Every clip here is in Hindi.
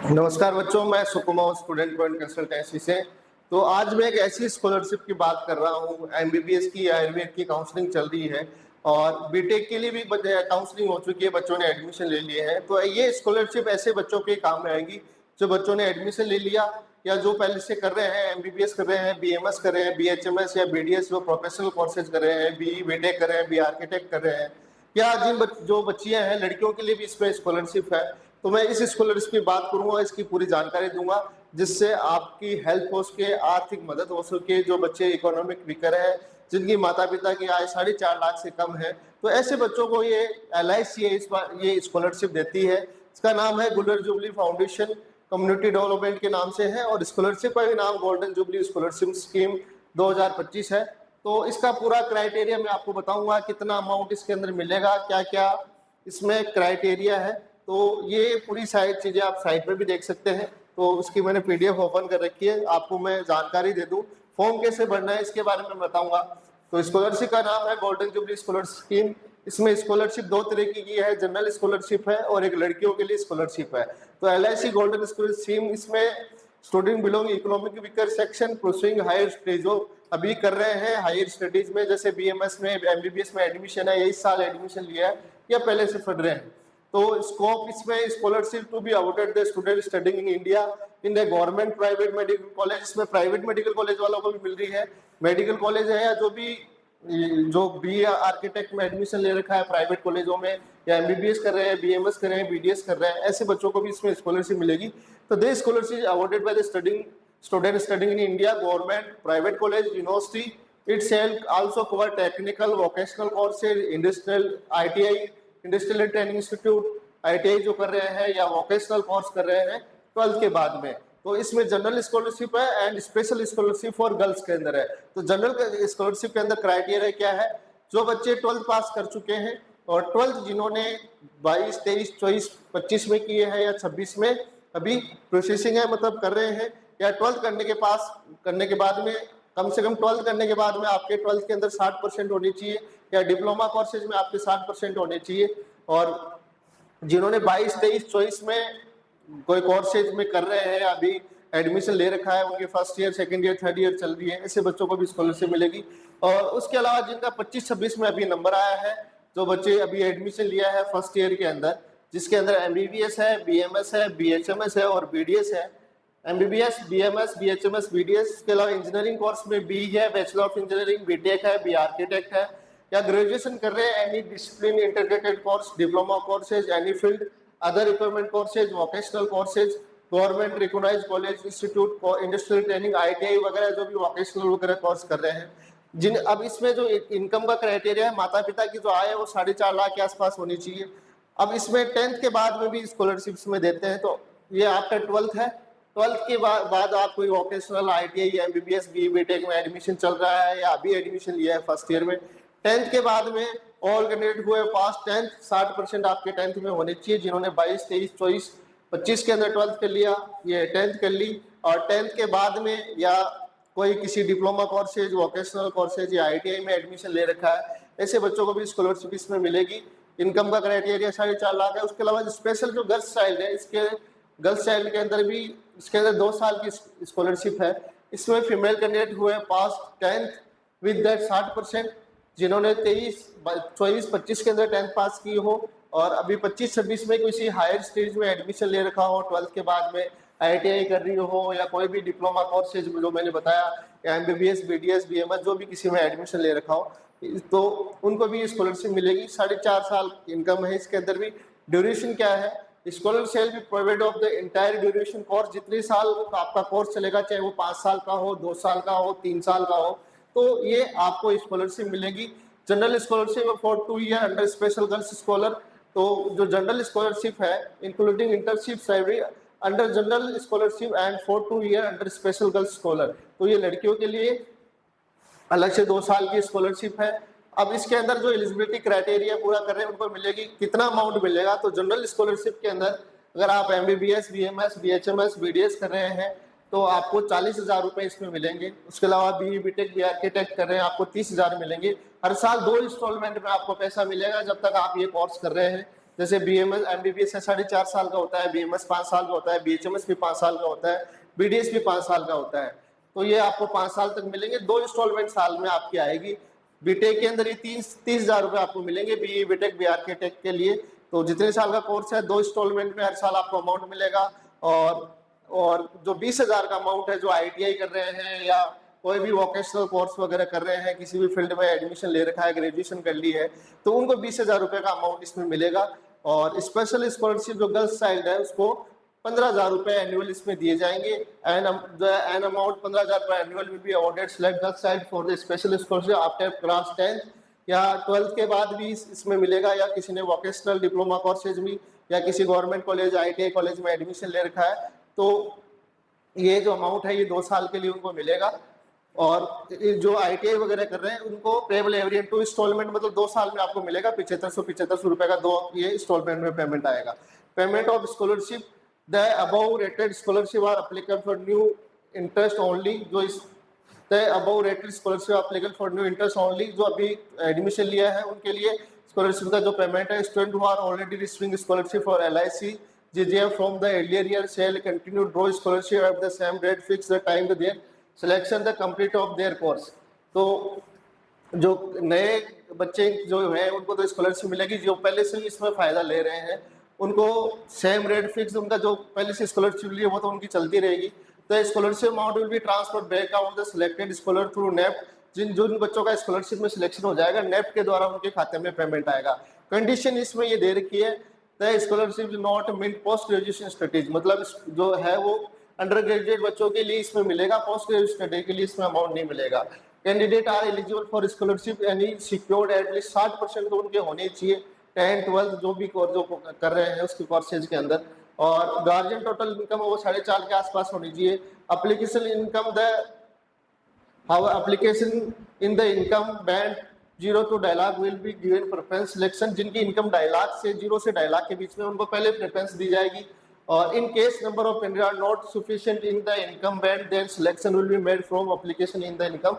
नमस्कार बच्चों, मैं सुकुमार स्टूडेंट पॉइंट कंसल्टेंसी से। तो आज मैं एक ऐसी स्कॉलरशिप की बात कर रहा हूँ। एमबीबीएस की आयुर्वेद की काउंसलिंग चल रही है और बीटेक के लिए भी काउंसलिंग हो चुकी है, बच्चों ने एडमिशन ले लिए हैं। तो ये स्कॉलरशिप ऐसे बच्चों के काम में आएगी जो बच्चों ने एडमिशन ले लिया या जो पहले से कर रहे हैं, एमबीबीएस कर रहे हैं, बीएमएस कर रहे हैं, बीएचएमएस या बीडीएस जो प्रोफेशनल कोर्सेज कर रहे हैं, बीई बीटेक कर रहे हैं, बी आर्किटेक्ट कर रहे हैं, या जो बच्चियां हैं लड़कियों के लिए भी इसमें स्कॉलरशिप है। तो मैं इस स्कॉलरशिप की बात करूंगा, इसकी पूरी जानकारी दूंगा जिससे आपकी हेल्प हो सके, आर्थिक मदद हो सके। जो बच्चे इकोनॉमिक वीकर है, जिनकी माता पिता की आय 4.5 लाख से कम है, तो ऐसे बच्चों को ये LIC ये स्कॉलरशिप देती है। इसका नाम है गुलर जुबली फाउंडेशन कम्युनिटी डेवलपमेंट के नाम से है और स्कॉलरशिप का भी नाम गोल्डन जुबली स्कॉलरशिप स्कीम 2025 है। तो इसका पूरा क्राइटेरिया मैं आपको बताऊंगा, कितना अमाउंट इसके अंदर मिलेगा, क्या क्या इसमें क्राइटेरिया है। तो ये पूरी सारी चीजें आप साइट पे भी देख सकते हैं। तो उसकी मैंने PDF ओपन कर रखी है, आपको मैं जानकारी दे दूं। फॉर्म कैसे भरना है इसके बारे में बताऊंगा। तो स्कॉलरशिप का नाम है गोल्डन जुबली स्कॉलरशिप स्कीम। इसमें स्कॉलरशिप दो तरह की है, जनरल स्कॉलरशिप है और एक लड़कियों के लिए स्कॉलरशिप है। तो LIC गोल्डन स्कॉलरशिप स्कीम, इसमें student belong economic weaker section proceeding higher studies, जो अभी कर रहे हैं हायर स्टडीज में, जैसे BMS में, MBBS में एडमिशन है, यही साल एडमिशन लिया है या पहले से पढ़ रहे हैं। तो स्कोप इसमें scholarship to be awarded the student studying in India in the government private medical college. इसमें प्राइवेट मेडिकल कॉलेज वालों को भी मिल रही है। मेडिकल कॉलेज है या जो बी आर्किटेक्ट में एडमिशन ले रखा है प्राइवेट कॉलेजों में, या MBBS कर रहे हैं, BMS कर रहे हैं, BDS कर रहे हैं, ऐसे बच्चों को भी इसमें स्कॉलरशिप मिलेगी। तो this scholarship awarded by the student studying in India government private college university. It shall also cover technical vocational courses, industrial ITI industrial training institute, ITI जो कर रहे हैं या वोकेशनल कोर्स कर रहे हैं 12th के बाद में। तो इसमें जनरल स्कॉलरशिप है and special scholarship for girls के अंदर है। तो जनरल स्कॉलरशिप के अंदर क्राइटेरिया क्या है? जो बच्चे 12th पास कर चुके हैं और 12th जिन्होंने 22, 23, 24, 25 में किए हैं या 26 में अभी प्रोसेसिंग है, मतलब कर रहे हैं, या 12th करने के बाद में कम से कम 12th करने के बाद में आपके 12th के अंदर 60% होनी चाहिए, या डिप्लोमा कोर्सेज में आपके 60% होने चाहिए। और जिन्होंने 22, 23, 24 में कोई कोर्सेज में कर रहे हैं, अभी एडमिशन ले रखा है, उनके first year, second year, third year चल रही है, ऐसे बच्चों को भी स्कॉलरशिप मिलेगी। और उसके अलावा जिनका 25-26 में अभी नंबर आया है, जो बच्चे अभी एडमिशन लिया है फर्स्ट ईयर के अंदर, जिसके अंदर MBBS है, BMS है, BHMS है और BDS है। MBBS, BMS, BHMS, BDS के अलावा इंजीनियरिंग कोर्स में BE है, बैचलर ऑफ इंजीनियरिंग, BTech है, बी आर्किटेक्ट है, या ग्रेजुएशन कर रहे हैं any discipline integrated course, diploma courses, any field, other requirement courses, vocational courses, government recognised college, institute, industrial training, ITI वगैरह जो भी वोकेशनल वगैरह कोर्स कर रहे हैं। जिन अब इसमें जो इनकम का क्राइटेरिया है, माता पिता की जो आय है वो 4.5 लाख के आसपास होनी चाहिए। अब इसमें 10th के बाद में भी स्कॉलरशिप्स में देते हैं। तो ये आपका 12th है, 12th के बाद आप कोई वोकेशनल ITI या MBBS, BE, BTech में एडमिशन चल रहा है या अभी एडमिशन लिया है फर्स्ट ईयर में, 10th के बाद में ऑल कैंडिडेट हुए पास 10th, 60% आपके 10th में होने चाहिए। जिन्होंने 22, 23, 24, 25 के अंदर 12th कर लिया, ये 10th कर ली, और 10th के बाद में या कोई किसी डिप्लोमा कोर्सेज, वोकेशनल कोर्सेज या ITI में एडमिशन ले रखा है, ऐसे बच्चों को भी स्कॉलरशिप इसमें मिलेगी। इनकम का क्राइटेरिया 4.5 लाख है। उसके अलावा स्पेशल जो गर्ल्स चाइल्ड है, इसके गर्ल्स चाइल्ड के अंदर भी इसके अंदर 2 साल की स्कॉलरशिप है। इसमें फीमेल कैंडिडेट हुए पास 10th विद दैट 60%, जिन्होंने 23, 24, 25 के अंदर 10th पास की हो और अभी 25, 26 में किसी हायर स्टेज में एडमिशन ले रखा हो, 12th के बाद में ITI कर रही हो या कोई भी डिप्लोमा कोर्सेज जो मैंने बताया, या MBBS, BDS, BMS जो भी किसी में एडमिशन ले रखा हो, तो उनको भी स्कॉलरशिप मिलेगी। 4.5 साल इनकम है इसके अंदर भी। ड्यूरेशन क्या है? स्कॉलरशिप भी provide of the entire duration course, जितने साल का आपका कोर्स चलेगा, चाहे वो 5 साल का हो, 2 साल का हो, 3 साल का हो, तो ये आपको स्कॉलरशिप मिलेगी। General scholarship for 2 year under special girls scholar. तो जो जनरल स्कॉलरशिप है including internship salary under general scholarship and for 2 year under special girls scholar, तो ये लड़कियों के लिए अलग से 2 साल की स्कॉलरशिप है। अब इसके अंदर जो एलिजिबिलिटी क्राइटेरिया पूरा कर रहे हैं उनको मिलेगी। कितना अमाउंट मिलेगा? तो जनरल स्कॉलरशिप के अंदर अगर आप MBBS, BMS, BHMS, BDS कर रहे हैं तो आपको 40,000 रुपए इसमें मिलेंगे। उसके अलावा BE, BTech, बी आर्किटेक्ट कर रहे हैं, आपको 30,000 मिलेंगे। हर साल 2 इंस्टॉलमेंट में आपको पैसा मिलेगा जब तक आप ये कोर्स कर रहे हैं। जैसे BMS MBBS है 4.5 साल का होता है, BMS 5 साल का होता है, BHMS भी 5 साल का होता है, BDS भी 5 साल का होता है। तो ये आपको 5 साल तक मिलेंगे, 2 इंस्टॉलमेंट साल में आपकी आएगी। बीटेक के अंदर ये 30,000 रुपये आपको मिलेंगे, BE बीटेक BR के टेक के लिए। तो जितने साल का कोर्स है 2 इंस्टॉलमेंट में हर साल आपको अमाउंट मिलेगा। और जो 20,000 का अमाउंट है, जो ITI कर रहे हैं या कोई भी वोकेशनल कोर्स वगैरह कर रहे हैं, किसी भी फील्ड में एडमिशन ले रखा है, ग्रेजुएशन कर ली है, तो उनको 20,000 रुपये का अमाउंट इसमें मिलेगा। और स्पेशल स्कॉलरशिप जो गर्ल्स चाइल्ड है उसको 15,000 रुपये एनुअल इसमें दिए जाएंगे। एन अमाउंट 15,000 रुपये annual will be awarded select girls child for the special scholarship after class 10 या 12th के बाद भी इसमें मिलेगा, या किसी ने वोकेशनल डिप्लोमा कोर्सेज भी या किसी गवर्नमेंट कॉलेज ITI कॉलेज में एडमिशन ले रखा है, तो ये जो अमाउंट है ये 2 साल के लिए उनको मिलेगा। और जो ITI वगैरह कर रहे हैं उनको पेबल एवरी 2 इंस्टॉलमेंट, मतलब 2 साल में आपको मिलेगा 7500 रुपए का 2 ये इंस्टॉलमेंट में पेमेंट आएगा। Payment of scholarship, the above rated scholarship are applicable for new interest only. जो इस the above rated scholarship applicable for new interest only, जो अभी एडमिशन लिया है उनके लिए स्कॉलरशिप का जो पेमेंट है। Student who are already receiving scholarship for LIC GGF from the earlier year shall continue draw scholarship at the same rate fixed the time to their selection the complete of their course। तो जो नए बच्चे जो हैं उनको तो स्कॉलरशिप मिलेगी, जो पहले से इसमें फ़ायदा ले रहे हैं उनको सेम रेट फिक्स, उनका जो पहले से स्कॉलरशिप ली है वो तो उनकी चलती रहेगी। तो scholarship amount will be transfer back of the selected scholar through NEFT. जिन बच्चों का स्कॉलरशिप में सिलेक्शन हो जाएगा नेफ्ट के द्वारा उनके खाते में पेमेंट आएगा। कंडीशन इसमें ये दे रखी है, scholarship not mean post graduation studies, मतलब जो है वो अंडर ग्रेजुएट बच्चों के लिए इसमें मिलेगा, पोस्ट ग्रेजुएट स्टडी के लिए इसमें अमाउंट नहीं मिलेगा। Candidate are eligible for scholarship यानी सिक्योर्ड एटलीस्ट 60% तो उनके होने चाहिए 10th 12th जो भी कोर्स जो कर रहे हैं उसके कोर्सेज के अंदर। और गार्जियन टोटल इनकम वो 4.5 के आसपास होनी चाहिए। Application income application in the income band 0 to 2 lakh will be given preference selection. जिनकी इनकम 2 लाख से 0 से 2 लाख के बीच में उनको पहले प्रेफरेंस दी जाएगी। और in case number of candidate are not sufficient in the income band then selection will be made from application in the income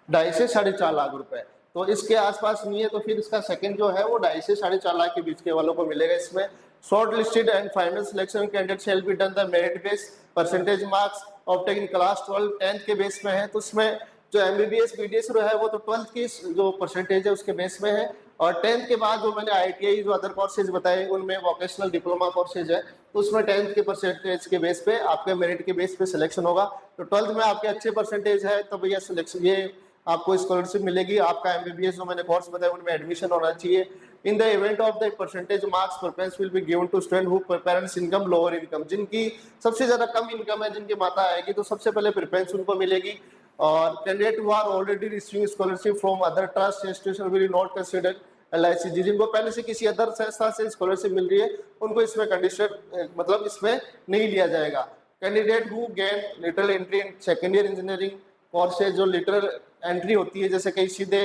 2.5 से 4.5 लाख रुपए। तो इसके आसपास नहीं है तो फिर इसका सेकंड जो है वो 2.5 से 4.5 लाख के बीच के वालों को मिलेगा। इसमें short listed and final selection candidate shall be done the merit base percentage marks obtain in class 12 10th के बेस में है। तो उसमें जो MBBS BDS है वो तो 12th की जो परसेंटेज है उसके बेस में है। और 10th के बाद जो मैंने ITI जो अदर कोर्सेज बताए उनमें वोकेशनल डिप्लोमा कोर्सेज है तो उसमें 10th के परसेंटेज के बेस पे आपके मेरिट के बेस पे सिलेक्शन होगा। तो 12th में आपके अच्छे परसेंटेज है तब ये सिलेक्शन ये आपको स्कॉलरशिप मिलेगी। आपका MBBS जो मैंने कोर्स बताया उनमें एडमिशन होना चाहिए। In the event of the percentage marks preference will be given to student who parents income lower income. जिनकी सबसे ज्यादा कम इनकम है, जिनकी माता आएगी तो सबसे पहले प्रेफरेंस उनको मिलेगी। और candidate who are already receiving scholarship from other trust institution will not consider LIC। जिनको पहले से किसी अदर संस्था से स्कॉलरशिप मिल रही है उनको इसमें कंडीशन मतलब इसमें नहीं लिया जाएगा। Candidate who gain literal entry in second year engineering courses, जो लिटरल एंट्री होती है जैसे कई सीधे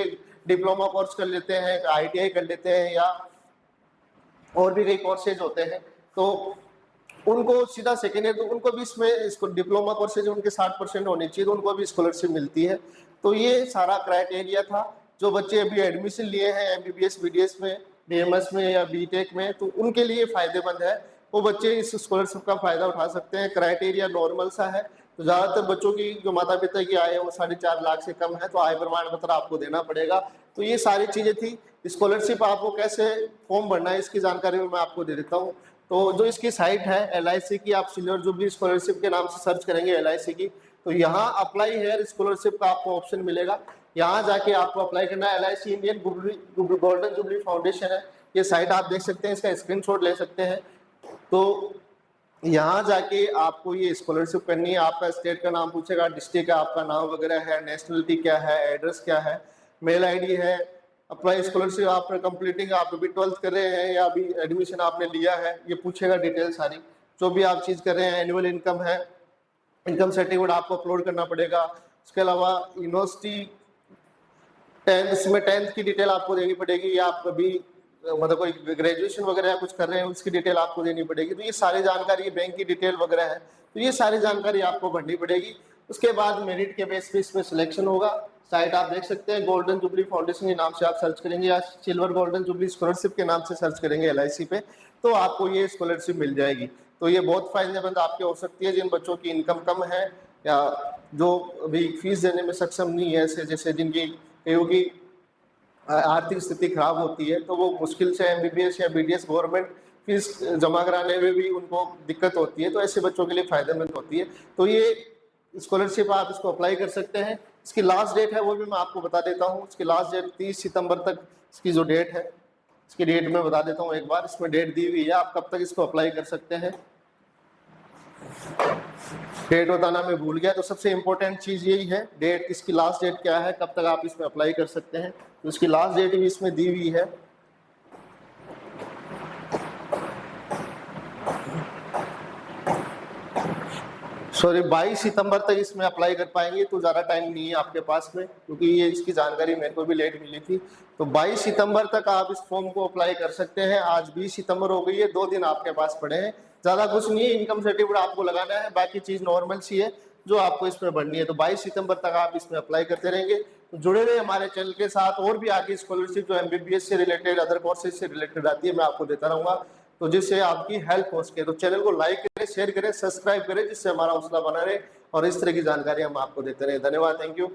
डिप्लोमा कोर्स कर लेते हैं, ITI कर लेते हैं या और भी कई कोर्सेज होते हैं, तो उनको सीधा सेकेंड ईयर तो उनको भी इसमें डिप्लोमा कोर्सेज उनके 60% होनी चाहिए तो उनको भी स्कॉलरशिप मिलती है। तो ये सारा क्राइटेरिया था। जो बच्चे अभी एडमिशन लिए हैं MBBS BDS में, BMS में या BTech में, तो उनके लिए फायदेमंद है, वो बच्चे इस स्कॉलरशिप का फायदा उठा सकते हैं। क्राइटेरिया नॉर्मल सा है। तो ज़्यादातर बच्चों की जो माता पिता की आय है वो 4.5 लाख से कम है तो आय प्रमाण पत्र आपको देना पड़ेगा। तो ये सारी चीज़ें थी। स्कॉलरशिप आपको कैसे फॉर्म भरना है इसकी जानकारी मैं आपको दे देता हूँ। तो जो इसकी साइट है LIC की, आप सिल्वर जुबली स्कॉलरशिप के नाम से सर्च करेंगे LIC की, तो यहाँ अप्लाई हेयर स्कॉलरशिप का आपको ऑप्शन मिलेगा। यहाँ जाके आपको अप्लाई करना है। LIC Indian golden jubilee foundation है, ये साइट आप देख सकते हैं, इसका स्क्रीनशॉट ले सकते हैं। तो यहाँ जाके आपको ये स्कॉलरशिप करनी है। आपका स्टेट का नाम पूछेगा, डिस्ट्रिक्ट का आपका नाम वगैरह है, नेशनलिटी क्या है, एड्रेस क्या है, मेल ID है। अप्लाई स्कॉलरशिप आप कंप्लीटिंग, आप अभी 12th कर रहे हैं या अभी एडमिशन आपने लिया है, ये पूछेगा डिटेल सारी। जो भी आप चीज़ कर रहे हैं, एनुअल इनकम है, इनकम सर्टिफिकेट आपको अपलोड करना पड़ेगा। उसके अलावा यूनिवर्सिटी 10th, इसमें 10th की डिटेल आपको देनी पड़ेगी, या आप अभी मतलब कोई ग्रेजुएशन वगैरह कुछ कर रहे हैं उसकी डिटेल आपको देनी पड़ेगी। तो ये सारी जानकारी, बैंक की डिटेल वगैरह है, तो ये सारी जानकारी आपको भरनी पड़ेगी। उसके बाद मेरिट के बेस पे इसमें सिलेक्शन होगा। साइट आप देख सकते हैं, गोल्डन जुबली फाउंडेशन के नाम से आप सर्च करेंगे या सिल्वर गोल्डन जुबली स्कॉलरशिप के नाम से सर्च करेंगे LIC पे, तो आपको ये स्कॉलरशिप मिल जाएगी। तो ये बहुत फायदेमंद आपके हो सकती है जिन बच्चों की इनकम कम है या जो अभी फीस देने में सक्षम नहीं है, ऐसे जैसे जिनकी कईयों की आर्थिक स्थिति खराब होती है, तो वो मुश्किल से एमबीबीएस या बीडीएस गवर्नमेंट फीस जमा कराने में भी उनको दिक्कत होती है, तो ऐसे बच्चों के लिए फायदेमंद होती है। तो ये स्कॉलरशिप आप इसको अप्लाई कर सकते हैं। इसकी लास्ट डेट है वो भी मैं आपको बता देता हूँ। इसकी लास्ट डेट 30 सितंबर तक इसकी जो डेट है, इसकी डेट मैं बता देता हूँ एक बार। इसमें डेट दी हुई है, आप कब तक इसको अप्लाई कर सकते हैं। डेट बताना मैं भूल गया, तो सबसे इंपॉर्टेंट चीज यही है, डेट, इसकी लास्ट डेट क्या है, कब तक आप इसमें अप्लाई कर सकते हैं। तो इसकी लास्ट डेट भी इसमें दी हुई है। सॉरी, 22 सितंबर तक इसमें अप्लाई कर पाएंगे, तो ज़्यादा टाइम नहीं है आपके पास में, क्योंकि ये इसकी जानकारी मेरे को भी लेट मिली थी। तो 22 सितंबर तक आप इस फॉर्म को अप्लाई कर सकते हैं। आज 20 सितंबर हो गई है, 2 दिन आपके पास पड़े हैं, ज़्यादा कुछ नहीं है। इनकम सर्टिफिकेट आपको लगाना है, बाकी चीज़ नॉर्मल सी है जो आपको इसमें भरनी है। तो 22 सितंबर तक आप इसमें अप्लाई करते रहेंगे। तो जुड़े रहे हमारे चैनल के साथ, और भी आगे स्कॉलरशिप जो एमबीबीएस से रिलेटेड, अदर कोर्सेज से रिलेटेड आती है, मैं आपको देता रहूँगा, तो जिससे आपकी हेल्प हो सके। तो चैनल को लाइक करें, शेयर करें, सब्सक्राइब करें, जिससे हमारा हौसला बना रहे और इस तरह की जानकारी हम आपको देते रहे। धन्यवाद, थैंक यू।